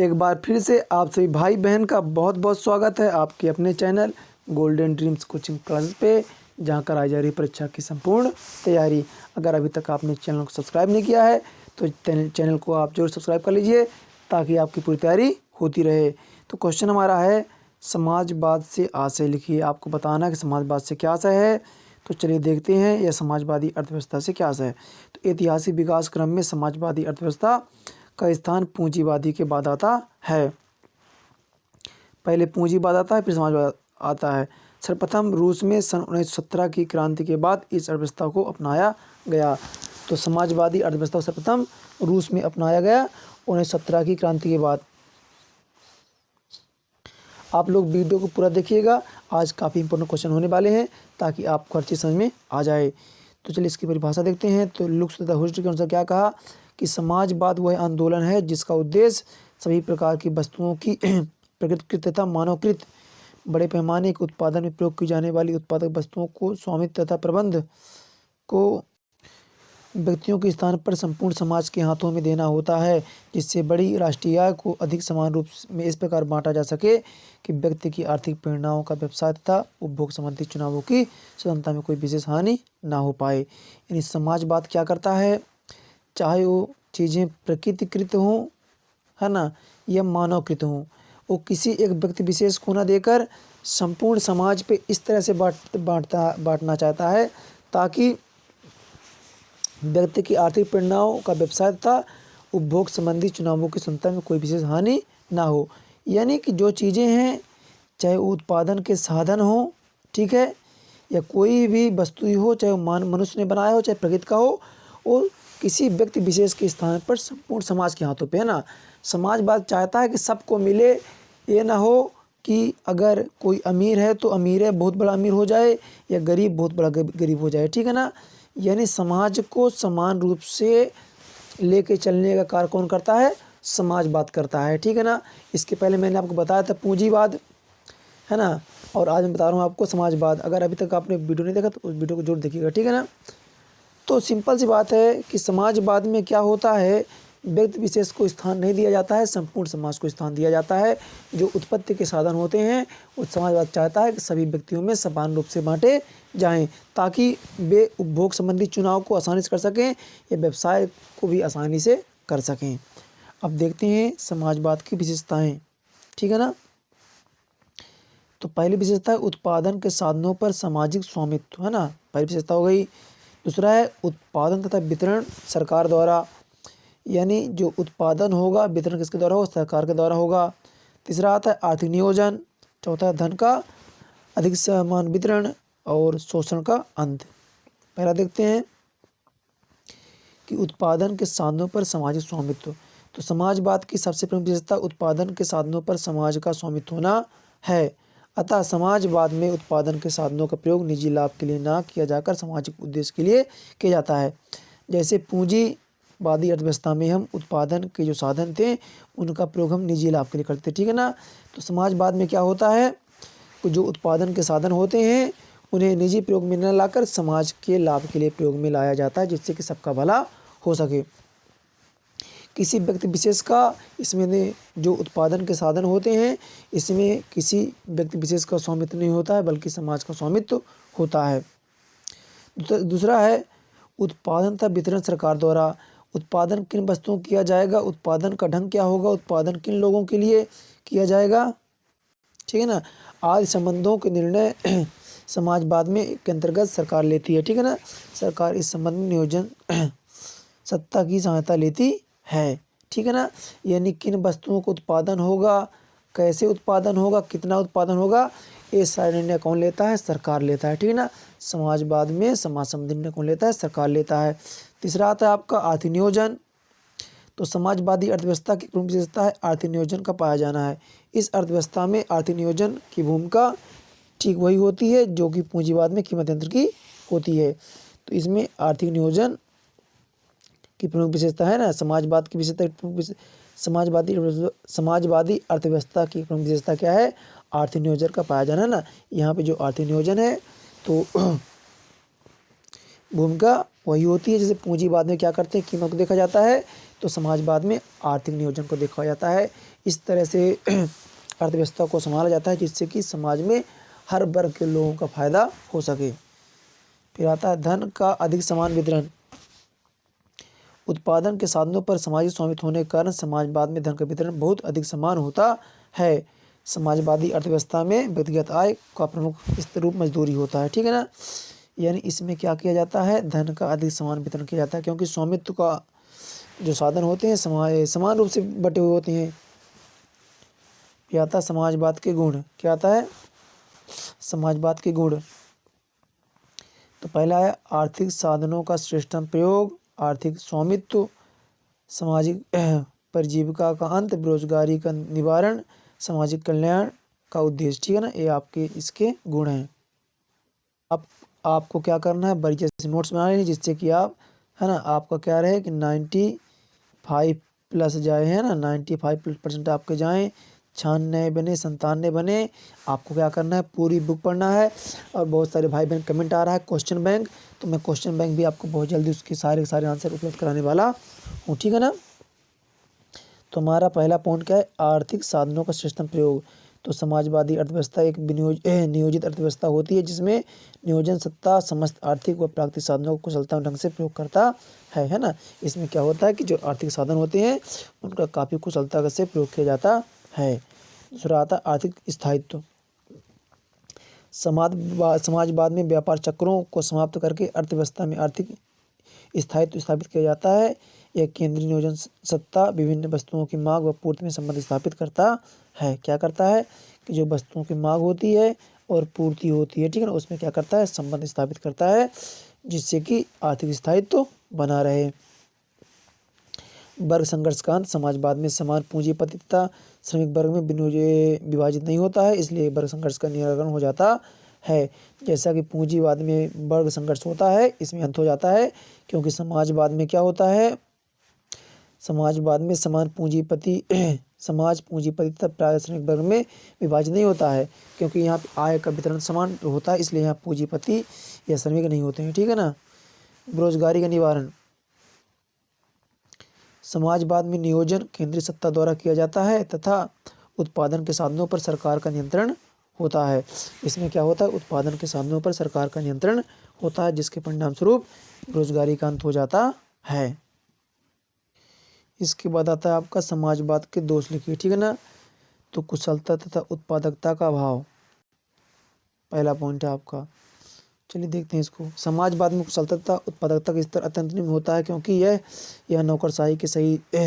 एक बार फिर से आप सभी भाई बहन का बहुत बहुत स्वागत है आपके अपने channel golden dreams coaching classes पे, जहां कराई जा रही परीक्षा की संपूर्ण तैयारी। अगर अभी तक आपने चैनल को सब्सक्राइब नहीं किया है तो चैनल को आप जरूर सब्सक्राइब कर लीजिए ताकि आपकी पूरी तैयारी होती रहे। तो क्वेश्चन हमारा है, समाजवाद से आशय लिखिए। आपको बताना है कि समाजवाद से क्या आशय है। तो चलिए देखते हैं यह समाजवादी अर्थव्यवस्था से क्या आशय है। तो ऐतिहासिक विकास क्रम में समाजवादी अर्थव्यवस्था का स्थान पूंजीवादी के बाद आता है। पहले पूंजीवाद आता है, फिर समाजवाद आता है। सर्वप्रथम रूस में सन 1917 की क्रांति के बाद इस अर्थव्यवस्था को अपनाया गया। तो समाजवादी अर्थव्यवस्था को सर्वप्रथम रूस में अपनाया गया 1917 की क्रांति के बाद। आप लोग वीडियो को पूरा देखिएगा, आज काफ़ी इंपॉर्टेंट क्वेश्चन होने वाले हैं ताकि आपको हर चीज़ समझ में आ जाए। तो चलिए इसकी परिभाषा देखते हैं। तो लुक्स तथा हुस्ट के अनुसार क्या कहा कि समाजवाद वह आंदोलन है जिसका उद्देश्य सभी प्रकार की वस्तुओं की प्रकृतिकृत तथा मानवकृत बड़े पैमाने के उत्पादन में प्रयोग की जाने वाली उत्पादक वस्तुओं को स्वामित्व तथा प्रबंध को व्यक्तियों के स्थान पर संपूर्ण समाज के हाथों में देना होता है, जिससे बड़ी राष्ट्रीय आय को अधिक समान रूप में इस प्रकार बांटा जा सके कि व्यक्ति की आर्थिक प्रेरणाओं का व्यवसाय तथा उपभोग संबंधी चुनावों की स्वतंत्रता में कोई विशेष हानि ना हो पाए। यानी समाजवाद क्या करता है, चाहे वो चीज़ें प्रकृतिकृत हों, है ना, या मानवकृत हों, वो किसी एक व्यक्ति विशेष को न देकर संपूर्ण समाज पे इस तरह से बांटना चाहता है ताकि व्यक्ति की आर्थिक प्रेरणाओं का व्यवसाय तथा उपभोग संबंधी चुनावों की स्वतंत्रता में कोई विशेष हानि ना हो। यानी कि जो चीज़ें हैं, चाहे उत्पादन के साधन हो, ठीक है, या कोई भी वस्तु ही हो, चाहे वो मनुष्य ने बनाया हो चाहे प्रकृति का हो, वो किसी व्यक्ति विशेष के स्थान पर संपूर्ण समाज के हाथों पे, है ना। समाजवाद चाहता है कि सबको मिले, ये ना हो कि अगर कोई अमीर है तो अमीर है बहुत बड़ा अमीर हो जाए या गरीब बहुत बड़ा गरीब हो जाए, ठीक है ना। यानी समाज को समान रूप से लेके चलने का कार्य कौन करता है, समाजवाद करता है, ठीक है ना। इसके पहले मैंने आपको बताया था पूंजीवाद, है ना, और आज मैं बता रहा हूँ आपको समाजवाद। अगर अभी तक आपने वीडियो नहीं देखा तो उस वीडियो को जरूर देखिएगा, ठीक है ना। तो सिंपल सी बात है कि समाजवाद में क्या होता है, व्यक्ति विशेष को स्थान नहीं दिया जाता है, संपूर्ण समाज को स्थान दिया जाता है। जो उत्पत्ति के साधन होते हैं वो समाजवाद चाहता है कि सभी व्यक्तियों में समान रूप से बांटे जाएं ताकि वे उपभोग संबंधी चुनाव को आसानी से कर सकें या व्यवसाय को भी आसानी से कर सकें। अब देखते हैं समाजवाद की विशेषताएं, ठीक है ना। तो पहली विशेषता है उत्पादन के साधनों पर सामाजिक स्वामित्व, है ना, पहली विशेषता हो गई। दूसरा है उत्पादन तथा वितरण सरकार द्वारा, यानी जो उत्पादन होगा वितरण किसके द्वारा होगा, सरकार के द्वारा होगा। तीसरा आता है आर्थिक नियोजन। चौथा है धन का अधिक समान वितरण और शोषण का अंत। पहला देखते हैं कि उत्पादन के साधनों पर सामाजिक स्वामित्व। तो समाजवाद की सबसे प्रमुख विशेषता उत्पादन के साधनों पर समाज का स्वामित्व होना है। अतः समाजवाद में उत्पादन के साधनों का प्रयोग निजी लाभ के लिए ना किया जाकर सामाजिक उद्देश्य के लिए किया जाता है। जैसे पूंजीवादी अर्थव्यवस्था में हम उत्पादन के जो साधन थे उनका प्रयोग हम निजी लाभ के लिए करते, ठीक है ना। तो समाजवाद में क्या होता है, जो उत्पादन के साधन होते हैं उन्हें निजी प्रयोग में न लाकर समाज के लाभ के लिए प्रयोग में लाया जाता है, जिससे कि सबका भला हो सके। किसी व्यक्ति विशेष का इसमें जो उत्पादन के साधन होते हैं इसमें किसी व्यक्ति विशेष का स्वामित्व नहीं होता है बल्कि समाज का स्वामित्व होता है। दूसरा है उत्पादन तथा वितरण सरकार द्वारा। उत्पादन किन वस्तुओं किया जाएगा, उत्पादन का ढंग क्या होगा, उत्पादन किन लोगों के लिए किया जाएगा, ठीक है ना, आदि संबंधों के निर्णय समाजवाद में के अंतर्गत सरकार लेती है, ठीक है ना। सरकार इस संबंध में नियोजन सत्ता की सहायता लेती है, ठीक है ना। यानी किन वस्तुओं को उत्पादन होगा, कैसे उत्पादन होगा, कितना उत्पादन होगा, ये सारे निर्णय कौन लेता है, सरकार लेता है, ठीक है ना। समाजवाद में समाज संबंधी निर्णय कौन लेता है, सरकार लेता है। तीसरा आता है आपका आर्थिक नियोजन। तो समाजवादी अर्थव्यवस्था की प्रमुख विशेषता है आर्थिक नियोजन का पाया जाना है। इस अर्थव्यवस्था में आर्थिक नियोजन की भूमिका ठीक वही होती है जो कि पूंजीवाद में कीमत यंत्र की होती है। तो इसमें आर्थिक नियोजन की प्रमुख विशेषता है ना, समाजवाद की विशेषता समाजवादी अर्थव्यवस्था की प्रमुख विशेषता क्या है, आर्थिक नियोजन का पाया जाना है ना। यहाँ पे जो आर्थिक नियोजन है तो भूमिका वही होती है जैसे पूंजीवाद में क्या करते हैं, कीमत को देखा जाता है, तो समाजवाद में आर्थिक नियोजन को देखा जाता है। इस तरह से अर्थव्यवस्था को संभाला जाता है जिससे कि समाज में हर वर्ग के लोगों का फायदा हो सके। फिर आता है धन का अधिक समान वितरण। उत्पादन के साधनों पर सामाजिक स्वामित्व होने के कारण समाजवाद में धन का वितरण बहुत अधिक समान होता है। समाजवादी अर्थव्यवस्था में व्यक्तिगत आय का प्रमुख रूप मजदूरी होता है, ठीक है ना। यानी इसमें क्या किया जाता है, धन का अधिक समान वितरण किया जाता है, क्योंकि स्वामित्व का जो साधन होते हैं समान रूप से बटे हुए होते हैं। क्या आता है समाजवाद के गुण, क्या आता है समाजवाद के गुण। तो पहला है आर्थिक साधनों का श्रेष्ठतम प्रयोग, आर्थिक स्वामित्व, सामाजिक परजीविका का अंत, बेरोजगारी का निवारण, सामाजिक कल्याण का उद्देश्य, ठीक है ना। ये आपके इसके गुण हैं। आपको क्या करना है, बारीकी से नोट्स बना लेंगे जिससे कि आप, है ना, आपका क्या रहे कि 95 प्लस जाए, है ना, 95% आपके जाएँ, 96 बने, 97 बने। आपको क्या करना है, पूरी बुक पढ़ना है। और बहुत सारे भाई बहन कमेंट आ रहा है क्वेश्चन बैंक, तो मैं क्वेश्चन बैंक भी आपको बहुत जल्दी उसके सारे आंसर उपलब्ध कराने वाला हूँ, ठीक है ना। तो हमारा पहला पॉइंट क्या है, आर्थिक साधनों का श्रेष्ठतम प्रयोग। तो समाजवादी अर्थव्यवस्था एक नियोजित अर्थव्यवस्था होती है जिसमें नियोजन सत्ता समस्त आर्थिक व प्राकृतिक साधनों को कुशलता ढंग से प्रयोग करता है ना। इसमें क्या होता है कि जो आर्थिक साधन होते हैं उनका काफ़ी कुशलता से प्रयोग किया जाता है। दूसरा आता है आर्थिक स्थायित्व। समाजवाद में व्यापार चक्रों को समाप्त करके अर्थव्यवस्था में आर्थिक स्थायित्व स्थापित किया जाता है। यह केंद्रीय नियोजन सत्ता विभिन्न वस्तुओं की मांग व पूर्ति में संबंध स्थापित करता है। क्या करता है कि जो वस्तुओं की मांग होती है और पूर्ति होती है, ठीक है ना, उसमें क्या करता है, संबंध स्थापित करता है जिससे कि आर्थिक स्थायित्व बना रहे। वर्ग संघर्ष का अंत। समाजवाद में समान पूंजीपतिता श्रमिक वर्ग में विभाजित नहीं होता है, इसलिए वर्ग संघर्ष का निराकरण हो जाता है। जैसा कि पूंजीवाद में वर्ग संघर्ष होता है, इसमें अंत हो जाता है, क्योंकि समाजवाद में क्या होता है, समाजवाद में समान पूंजीपतिता प्राय श्रमिक वर्ग में विभाजित नहीं होता है, क्योंकि यहाँ पे आय का वितरण समान होता है, इसलिए यहाँ पूंजीपति या श्रमिक नहीं होते हैं, ठीक है ना। बेरोजगारी का निवारण। समाजवाद में नियोजन केंद्रीय सत्ता द्वारा किया जाता है तथा उत्पादन के साधनों पर सरकार का नियंत्रण होता है। इसमें क्या होता है, उत्पादन के साधनों पर सरकार का नियंत्रण होता है, जिसके परिणाम स्वरूप बेरोजगारी का अंत हो जाता है। इसके बाद आता है आपका समाजवाद के दोष लिखिए, ठीक है ना। तो कुशलता तथा उत्पादकता का अभाव पहला पॉइंट है आपका। चलिए देखते हैं इसको। समाजवाद में कुशलता तथा उत्पादकता का स्तर अत्यंत निम्न होता है, क्योंकि यह नौकरशाही के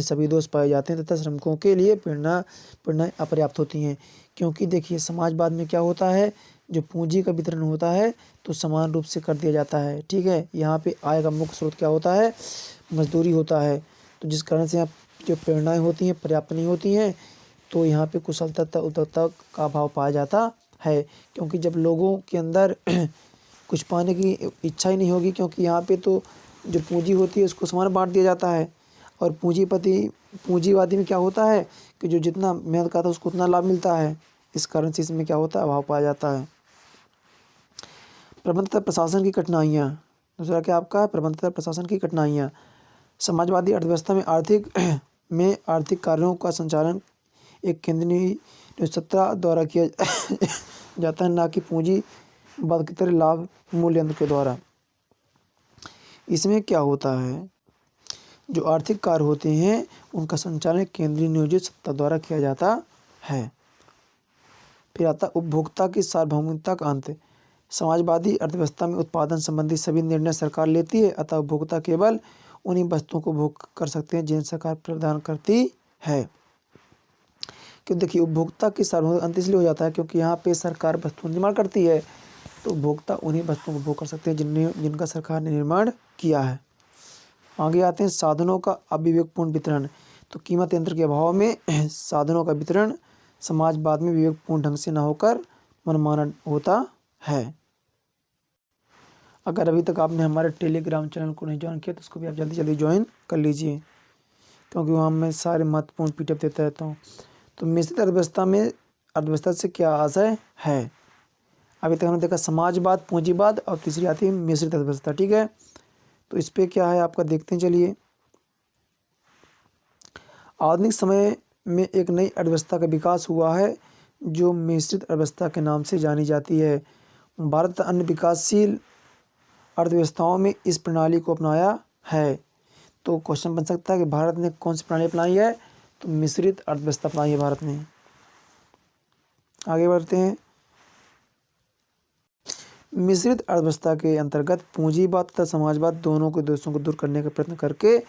सभी दोष पाए जाते हैं तथा श्रमिकों के लिए प्रेरणाएं अपर्याप्त होती हैं। क्योंकि देखिए समाजवाद में क्या होता है, जो पूंजी का वितरण होता है तो समान रूप से कर दिया जाता है, ठीक है। यहाँ पे आय का मुख्य स्रोत क्या होता है, मजदूरी होता है, तो जिस कारण से यहाँ जो प्रेरणाएं होती हैं पर्याप्त नहीं होती हैं, तो यहाँ पे कुशलता तथा उत्पादकता का अभाव पाया जाता है। क्योंकि जब लोगों के अंदर कुछ पाने की इच्छा ही नहीं होगी, क्योंकि यहाँ पे तो जो पूंजी होती है उसको समान बांट दिया जाता है, और पूंजीवादी में क्या होता है कि जो जितना मेहनत करता है उसको उतना लाभ मिलता है, इस कारण से इसमें क्या होता है, अभाव पाया जाता है। प्रबंध तथा प्रशासन की कठिनाइयाँ। दूसरा क्या आपका, प्रबंध तथा प्रशासन की कठिनाइयाँ। समाजवादी अर्थव्यवस्था में आर्थिक कार्यों का संचालन एक केंद्रीय सत्ता द्वारा किया जाता है, ना कि पूंजीवाद की तरह लाभ मूल्यांकन के द्वारा। इसमें क्या होता है, जो आर्थिक कार्य होते हैं उनका संचालन केंद्रीय नियोजित सत्ता द्वारा किया जाता है। फिर आता है उपभोक्ता की सार्वभौमिकता का अंत। समाजवादी अर्थव्यवस्था में उत्पादन संबंधी सभी निर्णय सरकार लेती है, अतः उपभोक्ता केवल उन्हीं वस्तुओं को भोग कर सकते हैं जिन्हें सरकार प्रदान करती है। क्यों, देखिए उपभोक्ता की सार्वभौमिक अंत इसलिए हो जाता है क्योंकि यहाँ पे सरकार वस्तु निर्माण करती है, तो उपभोक्ता उन्हीं वस्तुओं को भोग कर सकते हैं जिनका सरकार ने निर्माण किया है। आगे आते हैं साधनों का अविवेकपूर्ण वितरण। तो कीमत यंत्र के अभाव में साधनों का वितरण समाजवाद में विवेकपूर्ण ढंग से न होकर मनमाना होता है। अगर अभी तक आपने हमारे टेलीग्राम चैनल को नहीं ज्वाइन किया तो उसको भी आप जल्दी जल्दी ज्वाइन कर लीजिए, क्योंकि वहाँ मैं सारे महत्वपूर्ण पीडीएफ देता रहता हूँ। तो मिश्रित अर्थव्यवस्था से क्या आशय है। अभी तक हमने देखा समाजवाद, पूंजीवाद, और तीसरी आती है मिश्रित अर्थव्यवस्था, ठीक है। तो इस पर क्या है आपका देखते हैं, चलिए। आधुनिक समय में एक नई अर्थव्यवस्था का विकास हुआ है जो मिश्रित अर्थव्यवस्था के नाम से जानी जाती है। भारत अन्य विकासशील अर्थव्यवस्थाओं में इस प्रणाली को अपनाया है। तो क्वेश्चन बन सकता है कि भारत ने कौन सी प्रणाली अपनाई है, तो मिश्रित अर्थव्यवस्था अपनाई है भारत ने। आगे बढ़ते हैं। मिश्रित अर्थव्यवस्था के अंतर्गत पूंजीवाद तथा समाजवाद दोनों के दोषों को दूर करने का प्रयत्न करके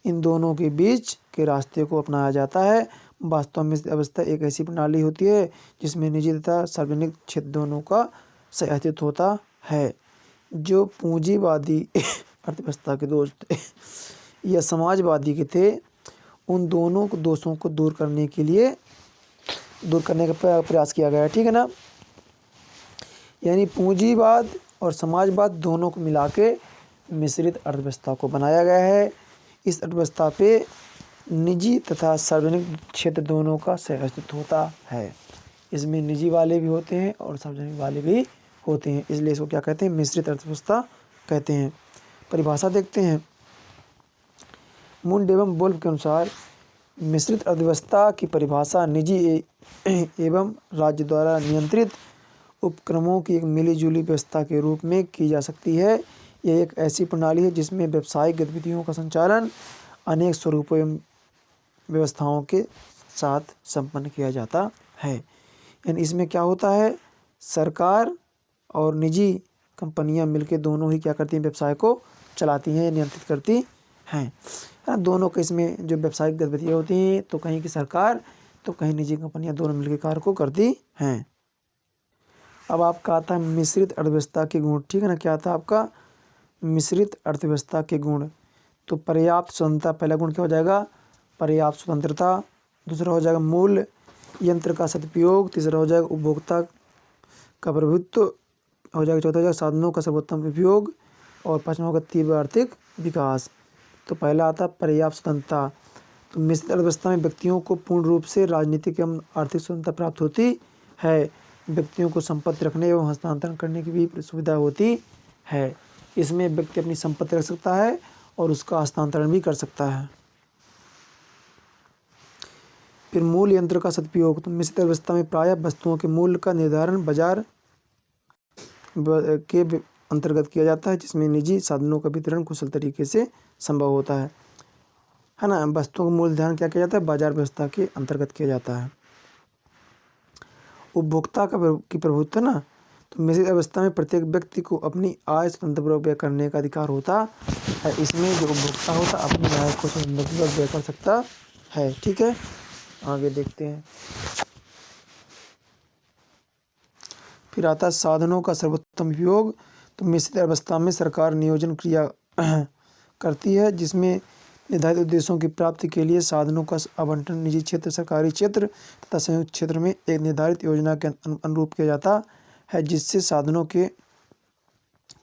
इन दोनों के बीच के रास्ते को अपनाया जाता है। वास्तव में मिश्रित अर्थव्यवस्था एक ऐसी प्रणाली होती है जिसमें निजी तथा सार्वजनिक क्षेत्र दोनों का सहअस्तित्व होता है। जो पूंजीवादी अर्थव्यवस्था के दोष थे या समाजवादी के थे, उन दोनों को दोषों को दूर करने का प्रयास किया गया है, ठीक है ना। यानी पूंजीवाद और समाजवाद दोनों को मिला के मिश्रित अर्थव्यवस्था को बनाया गया है। इस अर्थव्यवस्था पे निजी तथा सार्वजनिक क्षेत्र दोनों का सहअस्तित्व होता है। इसमें निजी वाले भी होते हैं और सार्वजनिक वाले भी होते हैं, इसलिए इसको क्या कहते हैं, मिश्रित अर्थव्यवस्था कहते हैं। परिभाषा देखते हैं। मुंड एवं वोल्फ के अनुसार मिश्रित अर्थव्यवस्था की परिभाषा निजी एवं राज्य द्वारा नियंत्रित उपक्रमों की एक मिलीजुली व्यवस्था के रूप में की जा सकती है। यह एक ऐसी प्रणाली है जिसमें व्यावसायिक गतिविधियों का संचालन अनेक स्वरूपों एवं व्यवस्थाओं के साथ संपन्न किया जाता है। यानी इसमें क्या होता है, सरकार और निजी कंपनियां मिलकर दोनों ही क्या करती हैं, व्यवसाय को चलाती हैं, नियंत्रित करती हैं। दोनों के इसमें जो व्यावसायिक गतिविधियाँ होती हैं, तो कहीं की सरकार तो कहीं निजी कंपनियां, दोनों मिलकर कार्य को करती हैं। अब आपका आता है मिश्रित अर्थव्यवस्था के गुण, ठीक है ना। क्या आता है आपका, मिश्रित अर्थव्यवस्था के गुण। तो पर्याप्त स्वतंत्रता पहला गुण क्या हो जाएगा, पर्याप्त स्वतंत्रता। दूसरा हो जाएगा मूल्य यंत्र का सदुपयोग। तीसरा हो जाएगा उपभोक्ता का प्रभुत्व हो जाएगा। चौथा हो जाएगा साधनों का सर्वोत्तम उपयोग। और पाँचवा होगा तीव्र आर्थिक विकास। तो पहला आता है पर्याप्त स्वतंत्रता। तो मिश्रित अर्थव्यवस्था में व्यक्तियों को पूर्ण रूप से राजनीतिक एवं आर्थिक स्वतंत्रता प्राप्त होती है। व्यक्तियों को संपत्ति रखने एवं हस्तांतरण करने की भी सुविधा होती है। इसमें व्यक्ति अपनी संपत्ति रख सकता है और उसका हस्तांतरण भी कर सकता है। फिर मूल्य यंत्र का सदुपयोग। तो मिश्रित अर्थव्यवस्था में प्रायः वस्तुओं के मूल्य का निर्धारण बाजार के अंतर्गत किया जाता है, जिसमें निजी साधनों का वितरण कुशल तरीके से संभव होता है ना। वस्तुओं का मूल्य निर्धारण क्या किया जाता है, बाजार व्यवस्था के अंतर्गत किया जाता है। उपभोक्ता की प्रभुत्व ना। तो मिश्रित अवस्था में प्रत्येक व्यक्ति को अपनी आय स्वतंत्रपूर्वक व्यय करने का अधिकार होता है। इसमें जो उपभोक्ता होता है अपनी आय को स्वतंत्रपूर्वक व्यय कर सकता है, ठीक है। आगे देखते हैं। फिर आता है साधनों का सर्वोत्तम उपयोग। तो मिश्रित अवस्था में सरकार नियोजन क्रिया करती है, जिसमें निर्धारित उद्देश्यों की प्राप्ति के लिए साधनों का आवंटन निजी क्षेत्र, सरकारी क्षेत्र तथा संयुक्त क्षेत्र में एक निर्धारित योजना के अनुरूप किया जाता है, जिससे साधनों के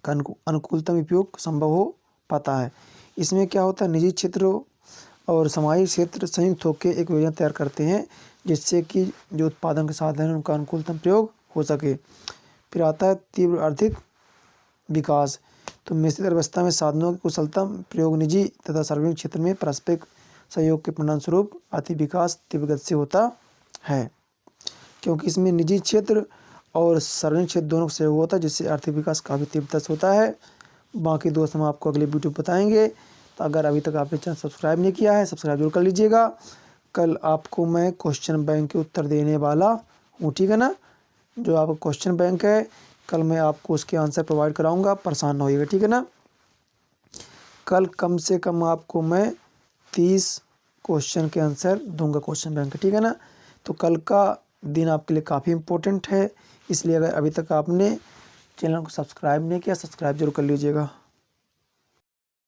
अनुकूलतम उपयोग संभव हो पाता है। इसमें क्या होता है, निजी क्षेत्र और सामाजिक क्षेत्र संयुक्त होकर एक योजना तैयार करते हैं, जिससे कि जो उत्पादन के साधन हैं उनका अनुकूलतम प्रयोग हो सके। फिर आता है तीव्र आर्थिक विकास। तो मिश्रित अर्थव्यवस्था में साधनों के कुशलतम प्रयोग निजी तथा सार्वजनिक क्षेत्र में पारस्परिक सहयोग के परिणामस्वरूप आर्थिक विकास तीव्र गति से होता है, क्योंकि इसमें निजी क्षेत्र और सार्वजनिक क्षेत्र दोनों का सहयोग होता है, जिससे आर्थिक विकास काफ़ी तीव्रता से होता है। बाकी दोस्त हम आपको अगले वीडियो बताएंगे। तो अगर अभी तक आपने चैनल सब्सक्राइब नहीं किया है, सब्सक्राइब जरूर कर लीजिएगा। कल आपको मैं क्वेश्चन बैंक के उत्तर देने वाला हूँ, ठीक है ना। जो आपका क्वेश्चन बैंक है, कल मैं आपको उसके आंसर प्रोवाइड कराऊंगा, परेशान ना होइएगा, ठीक है ना। कल कम से कम आपको मैं 30 क्वेश्चन के आंसर दूंगा क्वेश्चन बैंक, ठीक है ना। तो कल का दिन आपके लिए काफ़ी इम्पोर्टेंट है, इसलिए अगर अभी तक आपने चैनल को सब्सक्राइब नहीं किया, सब्सक्राइब जरूर कर लीजिएगा।